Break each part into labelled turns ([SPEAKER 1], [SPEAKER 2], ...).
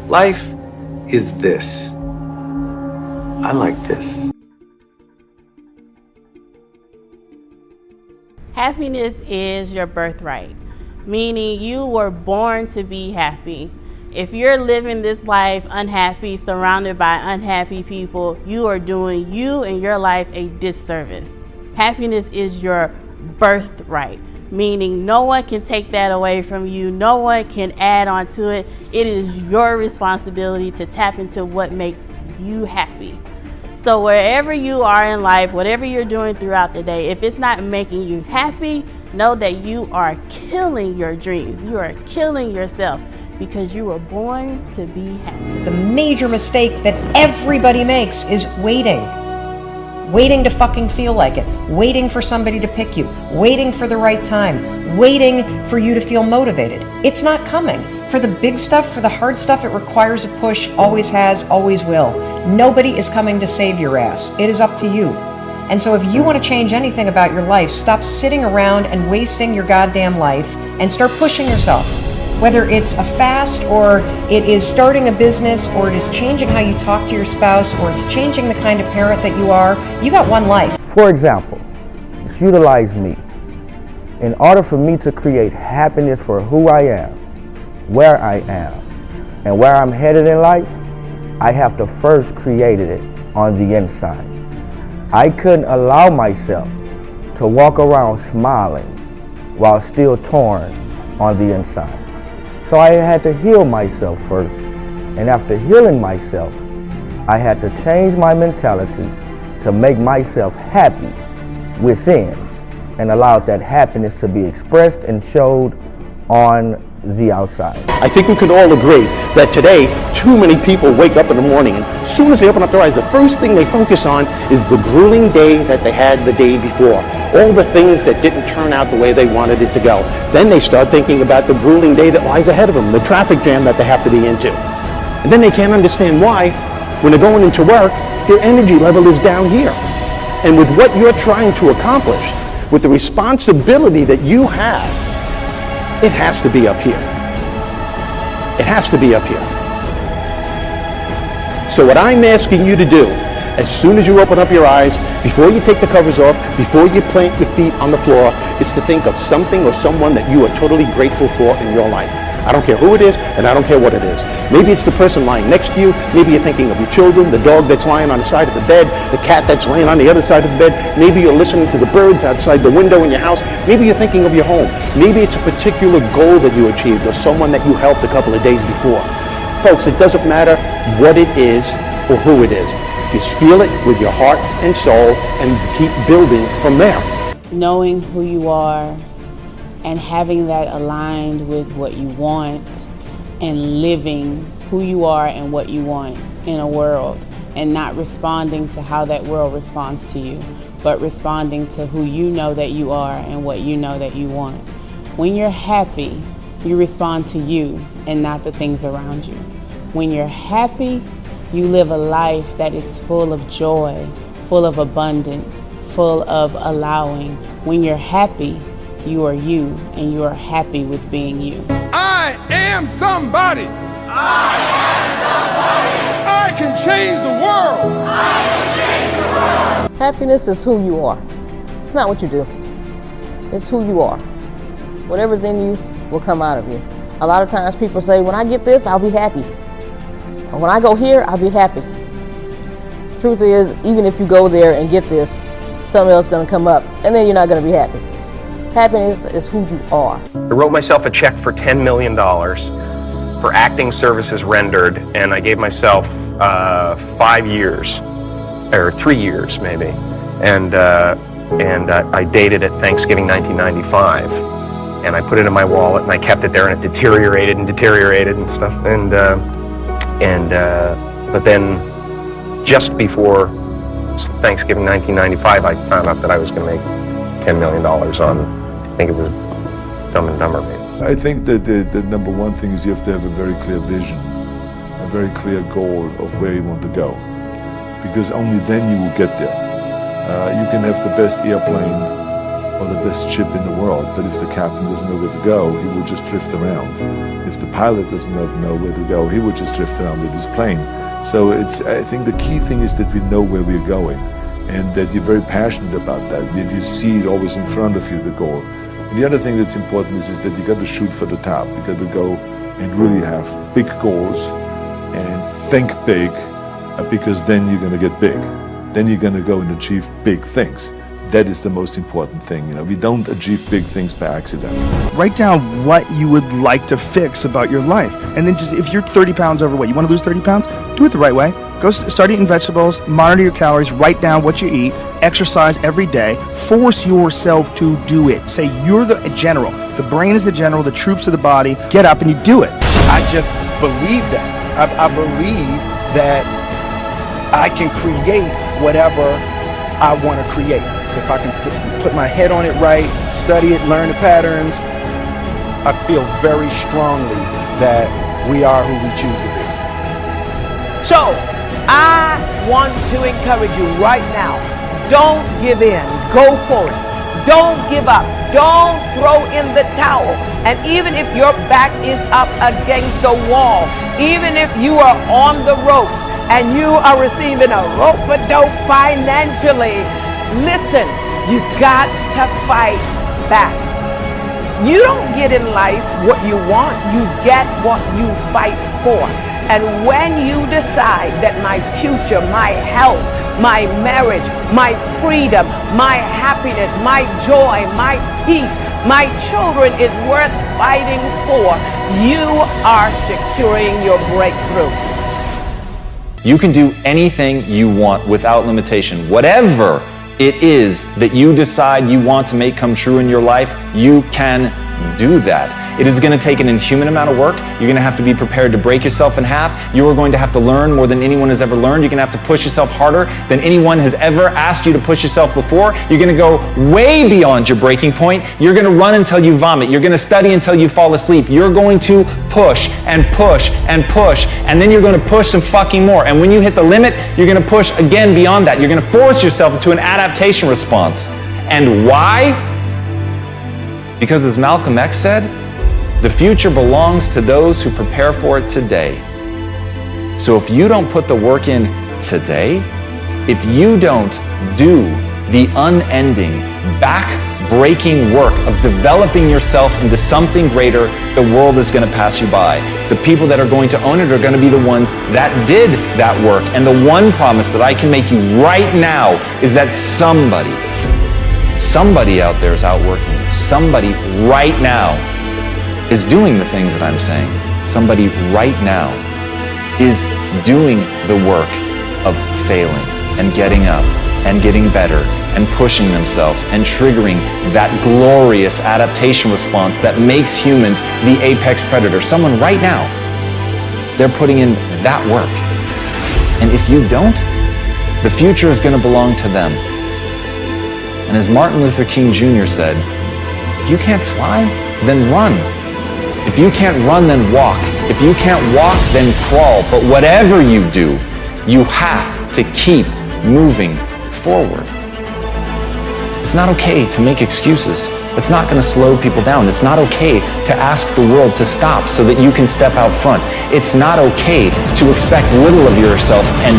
[SPEAKER 1] Life is this. I like this.
[SPEAKER 2] Happiness is your birthright, meaning you were born to be happy. If you're living this life unhappy, surrounded by unhappy people, you are doing you and your life a disservice. Happiness is your birthright, meaning no one can take that away from you. No one can add on to it. It is your responsibility to tap into what makes you happy. So wherever you are in life, whatever you're doing throughout the day, if it's not making you happy, know that you are killing your dreams. You are killing yourself because you were born to be happy.
[SPEAKER 3] The major mistake that everybody makes is waiting. Waiting to fucking feel like it. Waiting for somebody to pick you. Waiting for the right time. Waiting for you to feel motivated. It's not coming. For the big stuff, for the hard stuff, it requires a push, always has, always will. Nobody is coming to save your ass. It is up to you. And so if you want to change anything about your life, stop sitting around and wasting your goddamn life and start pushing yourself. Whether it's a fast, or it is starting a business, or it is changing how you talk to your spouse, or it's changing the kind of parent that you are, you got one life.
[SPEAKER 4] For example, let's utilize me. In order for me to create happiness for who I am, where I am, and where I'm headed in life, I have to first create it on the inside. I couldn't allow myself to walk around smiling while still torn on the inside. So I had to heal myself first. And after healing myself, I had to change my mentality to make myself happy within and allow that happiness to be expressed and showed on the outside.
[SPEAKER 5] I think we can all agree that today, too many people wake up in the morning and as soon as they open up their eyes, the first thing they focus on is the grueling day that they had the day before. All the things that didn't turn out the way they wanted it to go. Then they start thinking about the grueling day that lies ahead of them, the traffic jam that they have to be into. And then they can't understand why, when they're going into work, their energy level is down here. And with what you're trying to accomplish, with the responsibility that you have, it has to be up here. It has to be up here. So what I'm asking you to do, as soon as you open up your eyes, before you take the covers off, before you plant your feet on the floor, is to think of something or someone that you are totally grateful for in your life. I don't care who it is, and I don't care what it is. Maybe it's the person lying next to you. Maybe you're thinking of your children, the dog that's lying on the side of the bed, the cat that's laying on the other side of the bed. Maybe you're listening to the birds outside the window in your house. Maybe you're thinking of your home. Maybe it's a particular goal that you achieved or someone that you helped a couple of days before. Folks, it doesn't matter what it is or who it is. Just feel it with your heart and soul and keep building from there.
[SPEAKER 2] Knowing who you are and having that aligned with what you want and living who you are and what you want in a world, and not responding to how that world responds to you, but responding to who you know that you are and what you know that you want. When you're happy, you respond to you and not the things around you. When you're happy, you live a life that is full of joy, full of abundance, full of allowing. When you're happy, you are you, and you are happy with being you.
[SPEAKER 6] I am somebody. I am somebody. I can change the world. I can change the world.
[SPEAKER 7] Happiness is who you are. It's not what you do. It's who you are. Whatever's in you will come out of you. A lot of times people say, when I get this, I'll be happy. Or when I go here, I'll be happy. Truth is, even if you go there and get this, something else is going to come up, and then you're not going to be happy. Happiness is who you are.
[SPEAKER 8] I wrote myself a check for $10 million for acting services rendered, and I gave myself 5 years, or 3 years maybe, and I dated it Thanksgiving 1995, and I put it in my wallet, and I kept it there, and it deteriorated and stuff, but then just before Thanksgiving 1995, I found out that I was going to make $10 million on, I think it was Dumb and Dumber, maybe.
[SPEAKER 9] I think that the number one thing is you have to have a very clear vision, a very clear goal of where you want to go, because only then you will get there. You can have the best airplane, or the best ship in the world, but if the captain doesn't know where to go, he will just drift around. If the pilot doesn't know where to go, he will just drift around with his plane. So I think the key thing is that we know where we're going, and that you're very passionate about that. You see it always in front of you, the goal. And the other thing that's important is that you got to shoot for the top. You got to go and really have big goals and think big, because then you're going to get big. Then you're going to go and achieve big things. That is the most important thing. You know, we don't achieve big things by accident.
[SPEAKER 10] Write down what you would like to fix about your life. And then just, if you're 30 pounds overweight, you want to lose 30 pounds, do it the right way. Go start eating vegetables, monitor your calories, write down what you eat, exercise every day, force yourself to do it. Say you're the general. The brain is the general, the troops of the body. Get up and you do it. I just believe that. I believe that I can create whatever I want to create. If I can put my head on it right, study it, learn the patterns, I feel very strongly that we are who we choose to be.
[SPEAKER 11] So, I want to encourage you right now, don't give in, go for it. Don't give up, don't throw in the towel. And even if your back is up against the wall, even if you are on the ropes and you are receiving a rope-a-dope financially, listen, you got to fight back. You don't get in life what you want, you get what you fight for. And when you decide that my future, my health, my marriage, my freedom, my happiness, my joy, my peace, my children is worth fighting for, you are securing your breakthrough.
[SPEAKER 12] You can do anything you want without limitation. Whatever it is that you decide you want to make come true in your life, you can do that. It is going to take an inhuman amount of work. You're going to have to be prepared to break yourself in half. You are going to have to learn more than anyone has ever learned. You're going to have to push yourself harder than anyone has ever asked you to push yourself before. You're going to go way beyond your breaking point. You're going to run until you vomit. You're going to study until you fall asleep. You're going to push and push and push, and then you're going to push some fucking more. And when you hit the limit, you're going to push again beyond that. You're going to force yourself into an adaptation response. And why? Because as Malcolm X said, the future belongs to those who prepare for it today. So if you don't put the work in today, if you don't do the unending, back-breaking work of developing yourself into something greater, the world is going to pass you by. The people that are going to own it are going to be the ones that did that work. And the one promise that I can make you right now is that somebody out there is outworking you. Somebody right now is doing the things that I'm saying. Somebody right now is doing the work of failing and getting up and getting better and pushing themselves and triggering that glorious adaptation response that makes humans the apex predator. Someone right now, they're putting in that work. And if you don't, the future is going to belong to them. And as Martin Luther King Jr. said, if you can't fly, then run. If you can't run, then walk. If you can't walk, then crawl. But whatever you do, you have to keep moving forward. It's not okay to make excuses. It's not going to slow people down. It's not okay to ask the world to stop so that you can step out front. It's not okay to expect little of yourself and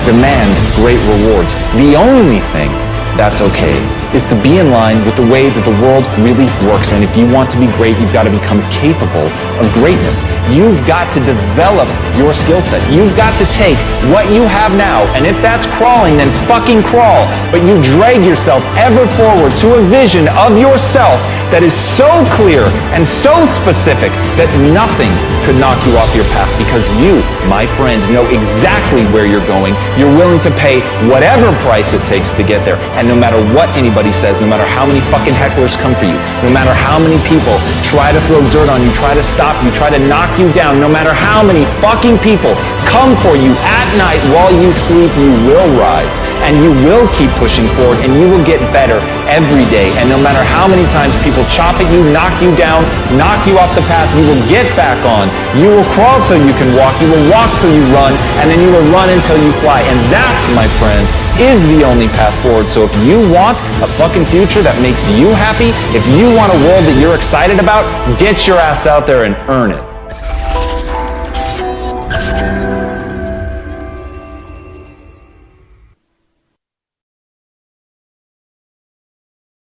[SPEAKER 12] demand great rewards. The only thing that's okay is to be in line with the way that the world really works. And if you want to be great, you've got to become capable of greatness. You've got to develop your skill set. You've got to take what you have now, and if that's crawling, then fucking crawl. But you drag yourself ever forward to a vision of yourself that is so clear and so specific that nothing could knock you off your path, because you, my friend, know exactly where you're going. You're willing to pay whatever price it takes to get there. And no matter what anybody says, no matter how many fucking hecklers come for you, no matter how many people try to throw dirt on you, try to stop you, try to knock you down, no matter how many fucking people come for you at night while you sleep, you will rise and you will keep pushing forward and you will get better every day. And no matter how many times people chop at you, knock you down, knock you off the path, you will get back on. You will crawl till you can walk, you will walk till you run, and then you will run until you fly. And that, my friends, is the only path forward. So if you want a fucking future that makes you happy, if you want a world that you're excited about, get your ass out there and earn it.